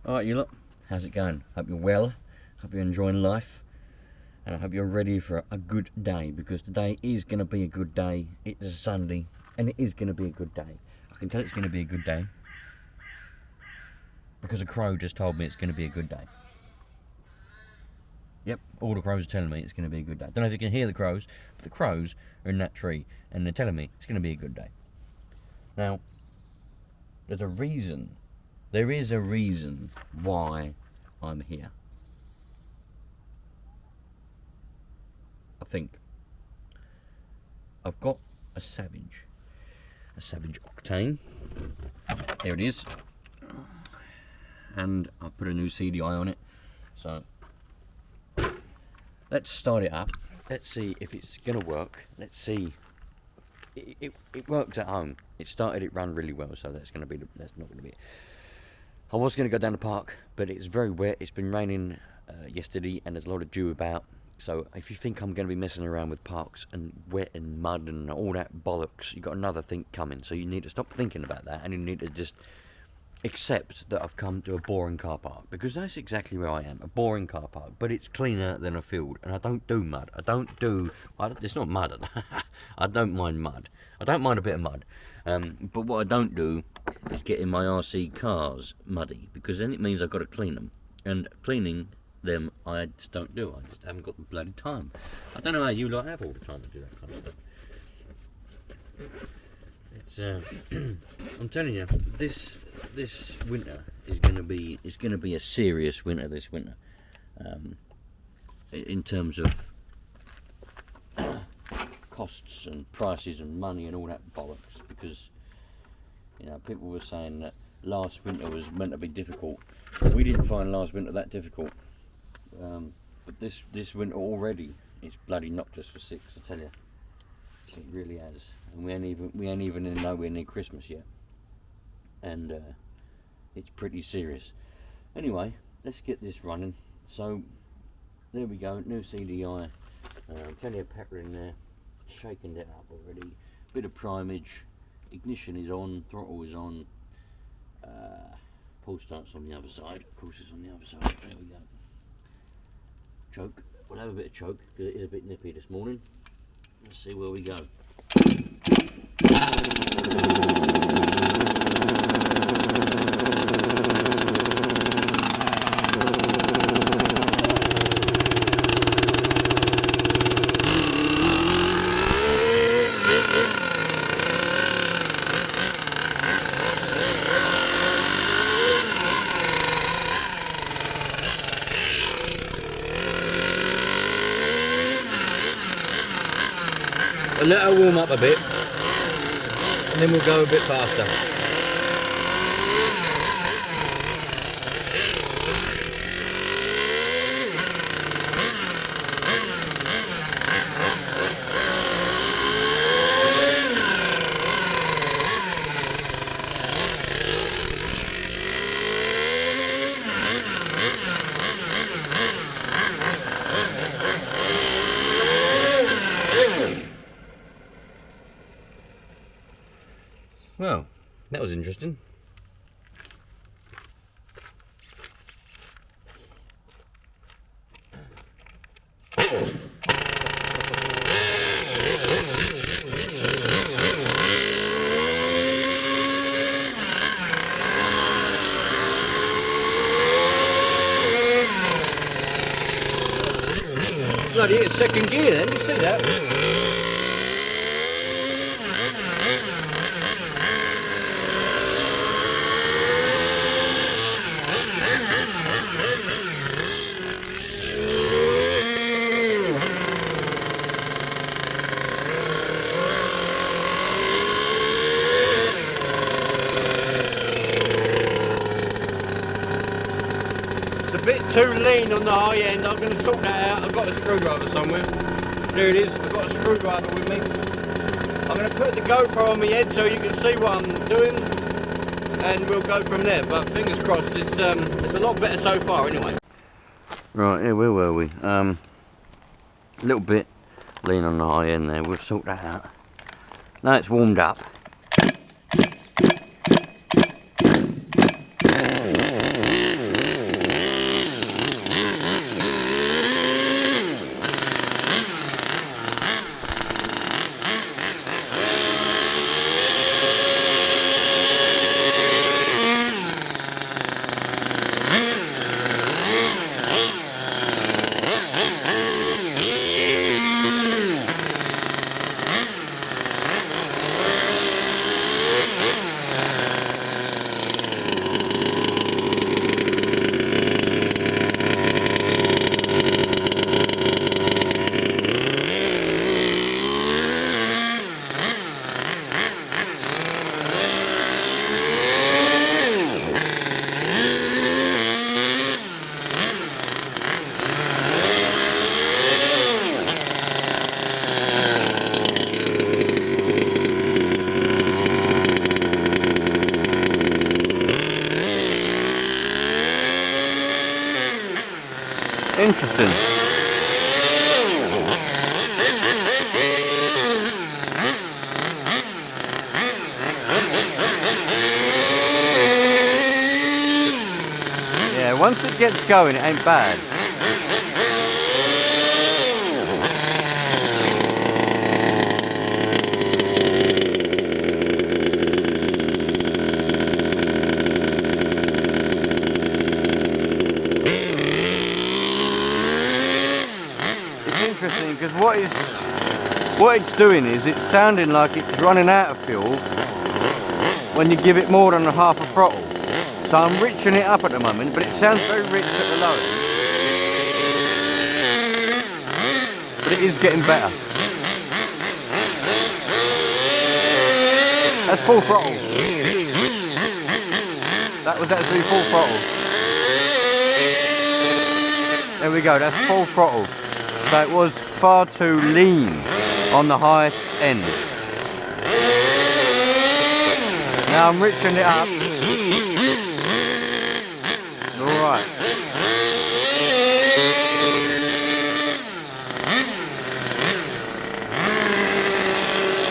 Alright, you lot, how's it going? Hope you're well, hope you're enjoying life, and I hope you're ready for a good day, because today is going to be a good day. It's a Sunday, and it is going to be a good day. I can tell it's going to be a good day because a crow just told me it's going to be a good day. Yep, all the crows are telling me it's going to be a good day. Don't know if you can hear the crows, but the crows are in that tree, and they're telling me it's going to be a good day. Now, there's a reason. There is a reason why I'm here. I think I've got a Savage Octane. There it is, and I've put a new CDI on it. So let's start it up. Let's see if it's gonna work. Let's see. It worked at home. It started. It ran really well. So that's not gonna be it. I was going to go down the park, but it's very wet. It's been raining yesterday, and there's a lot of dew about. So if you think I'm going to be messing around with parks and wet and mud and all that bollocks, you've got another thing coming. So you need to stop thinking about that, and you need to just accept that I've come to a boring car park, because that's exactly where I am, a boring car park. But it's cleaner than a field, and I don't do mud. It's not mud. I don't mind mud. I don't mind a bit of mud. But what I don't do is getting my RC cars muddy, because then it means I've got to clean them, and cleaning them I just don't do. I just haven't got the bloody time. I don't know how you lot have all the time to do that kind of stuff. It's I'm telling you, this winter is going to be a serious winter this winter, in terms of costs and prices and money and all that bollocks, because you know, people were saying that last winter was meant to be difficult. We didn't find last winter that difficult, but this winter already, it's bloody knocked us for six, I tell you. It really has, and we ain't even in nowhere near Christmas yet, and it's pretty serious. Anyway, let's get this running. So there we go, new CDI, plenty of pepper in there, shaking it up already, bit of primage, ignition is on, throttle is on, pull starts on the other side, of course it's on the other side. There we go. Choke, we'll have a bit of choke because it is a bit nippy this morning. Let's see where we go. Let her warm up a bit, and then we'll go a bit faster. Well, that was interesting. Bloody hit second gear then, you see that? Bit too lean on the high end. I'm going to sort that out. I've got a screwdriver somewhere. There it is. I've got a screwdriver with me. I'm going to put the GoPro on my head so you can see what I'm doing, and we'll go from there. But fingers crossed, it's a lot better so far anyway. Right, here, where were we? A little bit lean on the high end there. We'll sort that out. Now it's warmed up. Interesting. Yeah, once it gets going, it ain't bad. Interesting, because what it's doing is it's sounding like it's running out of fuel when you give it more than half a throttle. So I'm riching it up at the moment, but it sounds very rich at the low end. But it is getting better. That's full throttle. That was actually full throttle. There we go, that's full throttle. So it was far too lean on the highest end. Now I'm riching it up. Alright.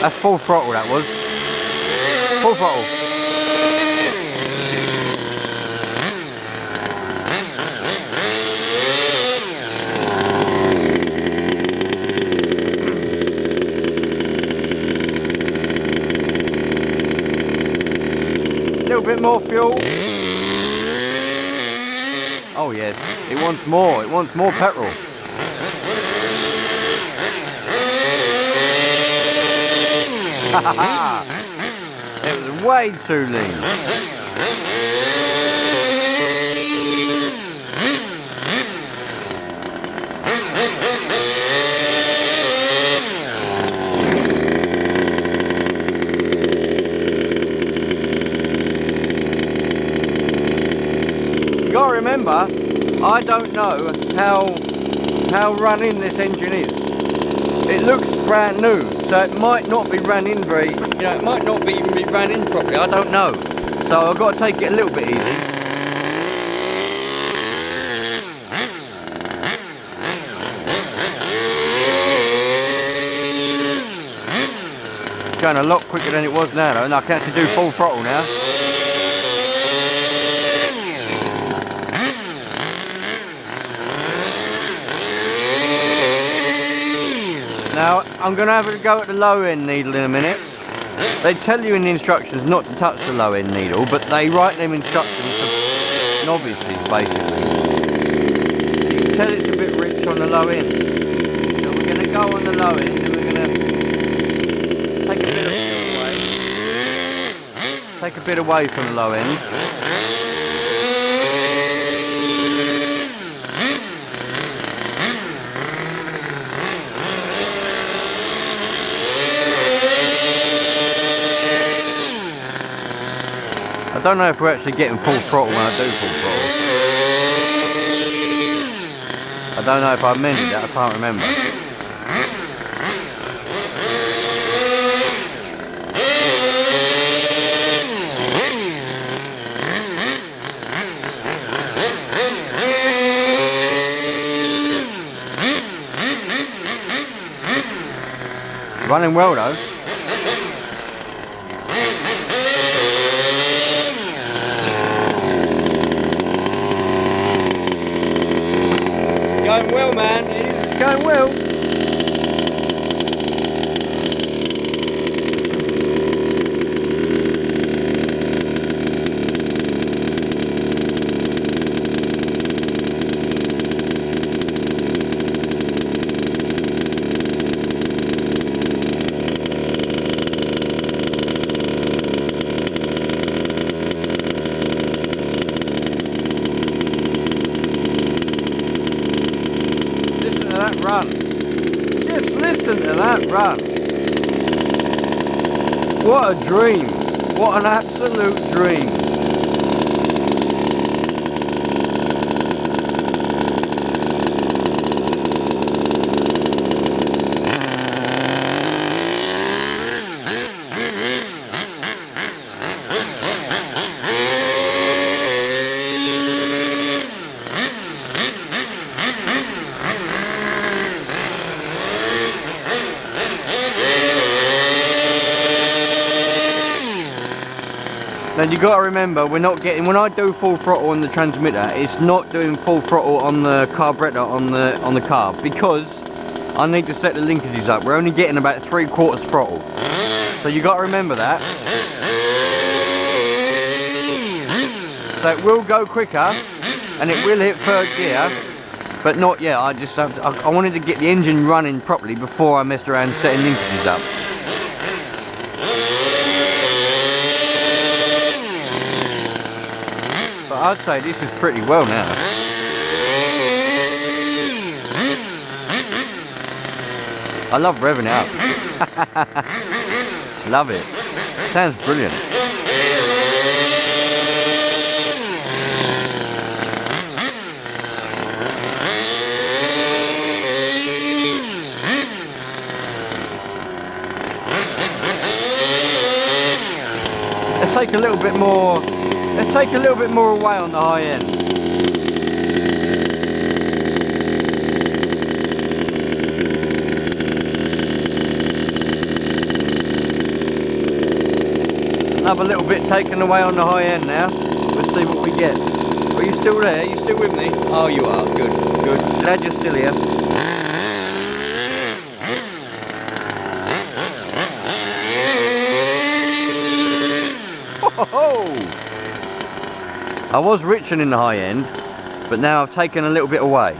That's full throttle, that was. Full throttle. A little bit more fuel. Oh yes, it wants more petrol. It was way too lean. You gotta remember, I don't know how run in this engine is. It looks brand new, so it might not be ran in it might not be even be ran in properly, I don't know. So I've got to take it a little bit easy. It's going a lot quicker than it was now though, and I can actually do full throttle now. Now, I'm going to have a go at the low end needle in a minute. They tell you in the instructions not to touch the low end needle, but they write them instructions for novices, basically. You can tell it's a bit rich on the low end. So we're going to go on the low end and we're going to take a bit of fuel away. Take a bit away from the low end. I don't know if we're actually getting full throttle when I do full throttle. I don't know if I amended that, I can't remember. Running well though. Going well, man. It's going well. Run. Just listen to that run. What a dream. What an absolute dream. Now you got to remember, we're not getting, when I do full throttle on the transmitter, it's not doing full throttle on the carburetor on the car, because I need to set the linkages up. We're only getting about 3/4 throttle, so you got to remember that. So it will go quicker, and it will hit 3rd gear, but not yet. I just have to, I wanted to get the engine running properly before I messed around setting linkages up. But I'd say this is pretty well now. I love revving it up. Love it. Sounds brilliant. Let's take a little bit more. Let's take a little bit more away on the high end. Another little bit taken away on the high end now. Let's see what we get. Are you still there? Are you still with me? Oh, you are. Good, good. Glad you're still here. I was richer in the high end, but now I've taken a little bit away.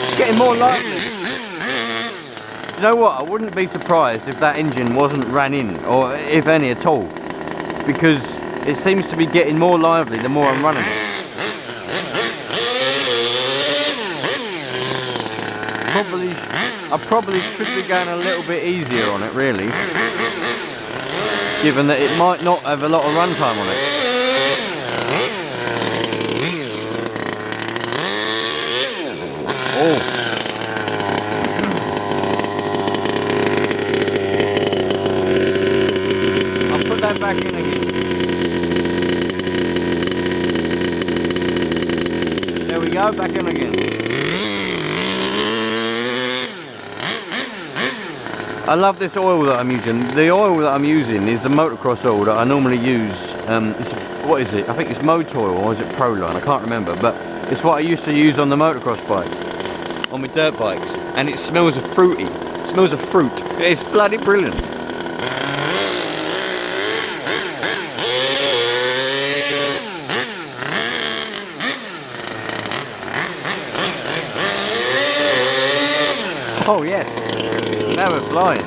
It's getting more lively. You know what, I wouldn't be surprised if that engine wasn't ran in, or if any at all, because it seems to be getting more lively the more I'm running it. I probably should be going a little bit easier on it, really, given that it might not have a lot of runtime on it. Oh. I'll put that back in again. There we go, back in again. I love this oil that I'm using. The oil that I'm using is the motocross oil that I normally use. What is it? I think it's motor oil, or is it Proline? I can't remember, but it's what I used to use on the motocross bike, on my dirt bikes, and it smells of fruity. It smells of fruit. It's bloody brilliant. Oh yes. Now we're flying.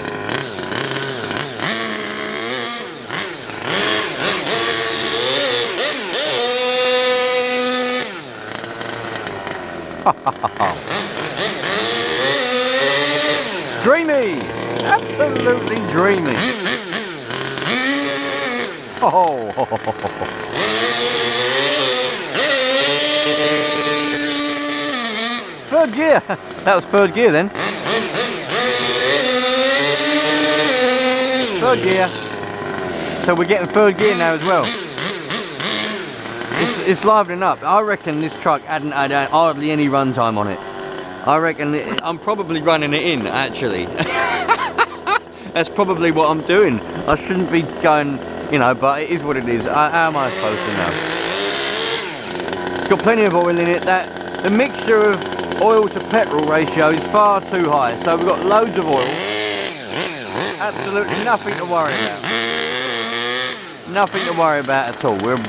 Dreamy! Absolutely dreamy. Oh. Third gear. That was 3rd gear then. 3rd gear. So we're getting 3rd gear now as well. It's livening up. I reckon this truck hadn't had hardly any runtime on it. I reckon I'm probably running it in, actually. That's probably what I'm doing. I shouldn't be going, you know, but it is what it is. How am I supposed to know? It's got plenty of oil in it. The mixture of oil to petrol ratio is far too high. So we've got loads of oil. Absolutely nothing to worry about. Nothing to worry about at all. We're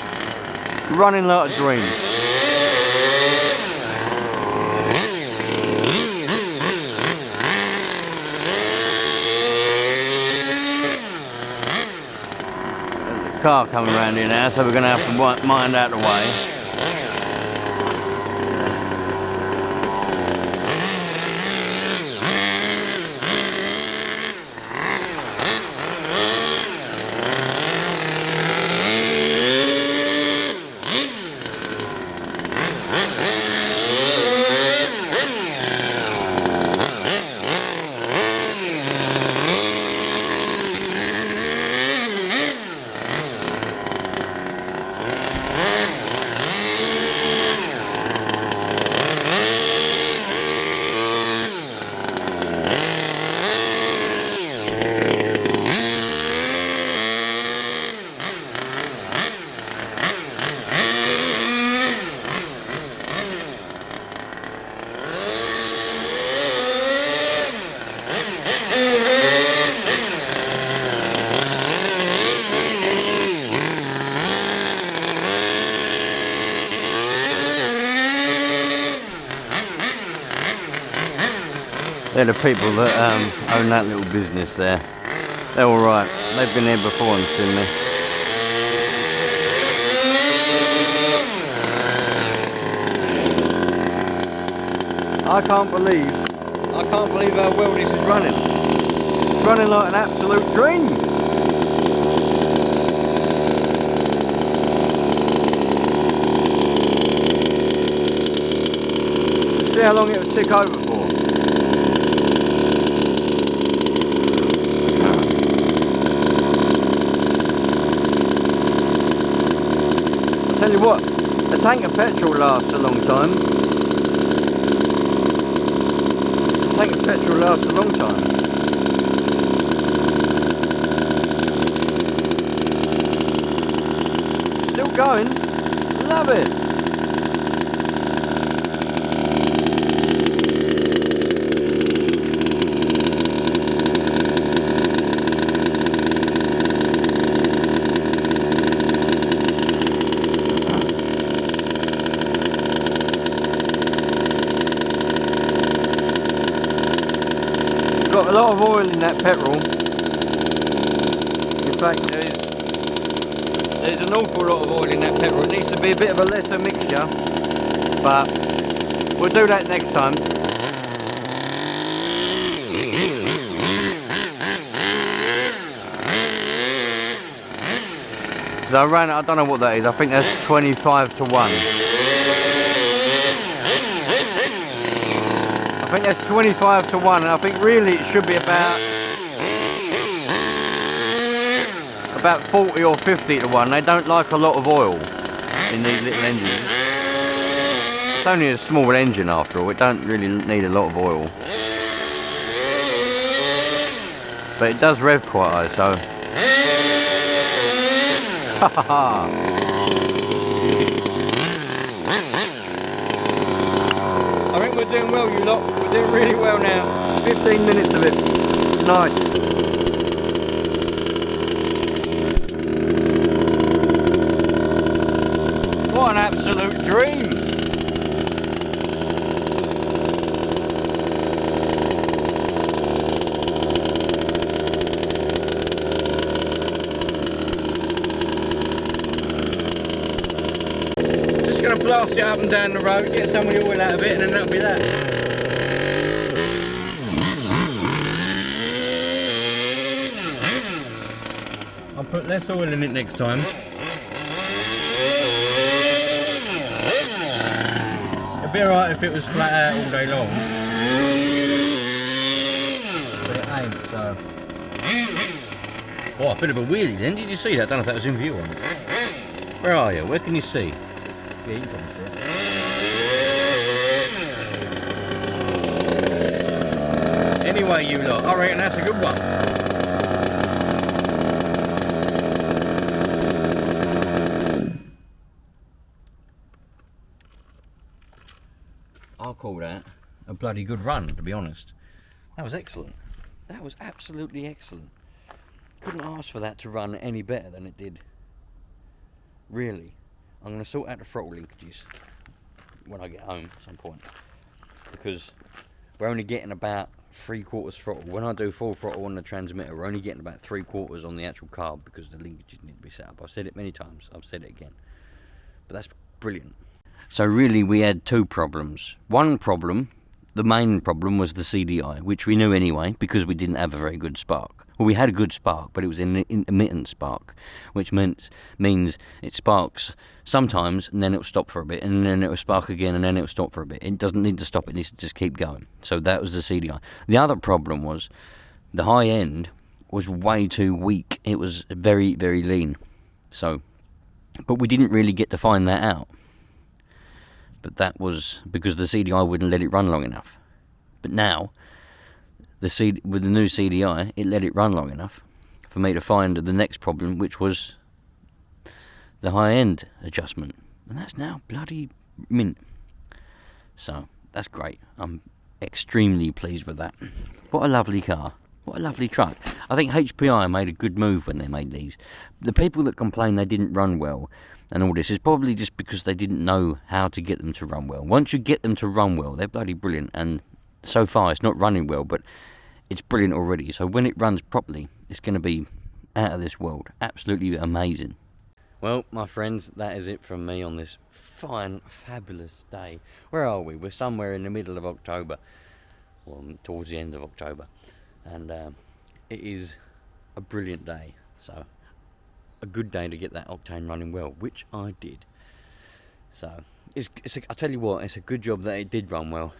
running like a dream. There's a car coming around here now, so we're going to have to mind out the way. They're the people that own that little business there. They're alright. They've been here before and seen me. I can't believe how well this is running. It's running like an absolute dream. See how long it will tick over for. I'll tell you what, a tank of petrol lasts a long time. A tank of petrol lasts a long time. Still going, love it. Got a lot of oil in that petrol. In fact, there's an awful lot of oil in that petrol. It needs to be a bit of a lesser mixture, but we'll do that next time. So I ran, I don't know what that is, I think that's 25 to 1. I think that's 25 to 1, and I think really it should be about 40 or 50 to 1. They don't like a lot of oil in these little engines. It's only a small engine after all, it don't really need a lot of oil. But it does rev quite high, so... Ha ha ha! I think we're doing well, you lot. We're doing really well now. 15 minutes of it. Nice. What an absolute dream. Just going to blast it up and down the road, get some of the oil out of it, and then that'll be that. I'll put less oil in it next time. It'd be alright if it was flat out all day long. But it ain't, so... Oh, a bit of a wheelie then, did you see that? I don't know if that was in view or not. Where are you? Where can you see? Yeah, you can see it. Anyway, you lot, I reckon that's a good one. I'll call that a bloody good run, to be honest. That was excellent. That was absolutely excellent. Couldn't ask for that to run any better than it did. Really. I'm going to sort out the throttle linkages when I get home at some point. Because we're only getting about 3/4 throttle. When I do full throttle on the transmitter, we're only getting about 3/4 on the actual carb because the linkages need to be set up. I've said it many times. I've said it again. But that's brilliant. So really we had two problems. One problem, the main problem, was the CDI, which we knew anyway because we didn't have a very good spark. Well, we had a good spark, but it was an intermittent spark, which means it sparks sometimes and then it'll stop for a bit, and then it'll spark again and then it'll stop for a bit. It doesn't need to stop, it needs to just keep going. So that was the CDI. The other problem was the high end was way too weak. It was very, very lean. So, but we didn't really get to find that out. But that was because the CDI wouldn't let it run long enough. But now, with the new CDI, it let it run long enough for me to find the next problem, which was the high-end adjustment. And that's now bloody mint. So, that's great. I'm extremely pleased with that. What a lovely car. What a lovely truck. I think HPI made a good move when they made these. The people that complain they didn't run well and all this is probably just because they didn't know how to get them to run well. Once you get them to run well, they're bloody brilliant, and so far it's not running well, but it's brilliant already. So when it runs properly, it's going to be out of this world. Absolutely amazing. Well, my friends, that is it from me on this fine, fabulous day. Where are we? We're somewhere in the middle of October, well, towards the end of October, and it is a brilliant day. So a good day to get that Octane running well, which I did. So I tell you what, it's a good job that it did run well,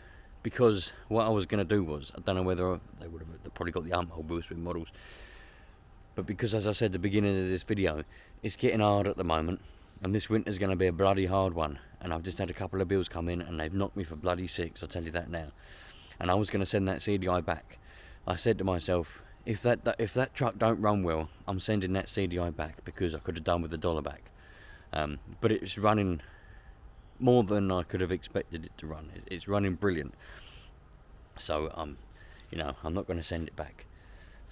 because what I was going to do was, I don't know whether they would have probably got the armhole boost with models, but because, as I said at the beginning of this video, it's getting hard at the moment, and this winter's going to be a bloody hard one, and I've just had a couple of bills come in and they've knocked me for bloody 6, I'll tell you that now. And I was going to send that CDI back. I said to myself, if that truck don't run well, I'm sending that CDI back, because I could have done with the dollar back. But it's running more than I could have expected it to run. It's running brilliant. So you know, I'm not going to send it back.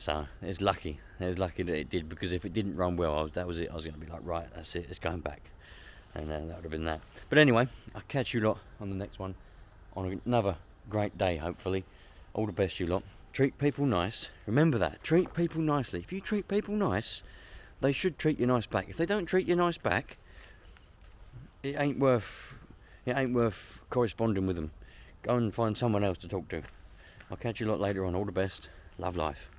So it's lucky that it did, because if it didn't run well, that was it. I was going to be like, right, that's it, it's going back, and that would have been that. But anyway, I'll catch you lot on the next one, on another great day, hopefully. All the best, you lot. Treat people nice. Remember that. Treat people nicely. If you treat people nice, they should treat you nice back. If they don't treat you nice back, it ain't worth corresponding with them. Go and find someone else to talk to. I'll catch you lot later on. All the best. Love life.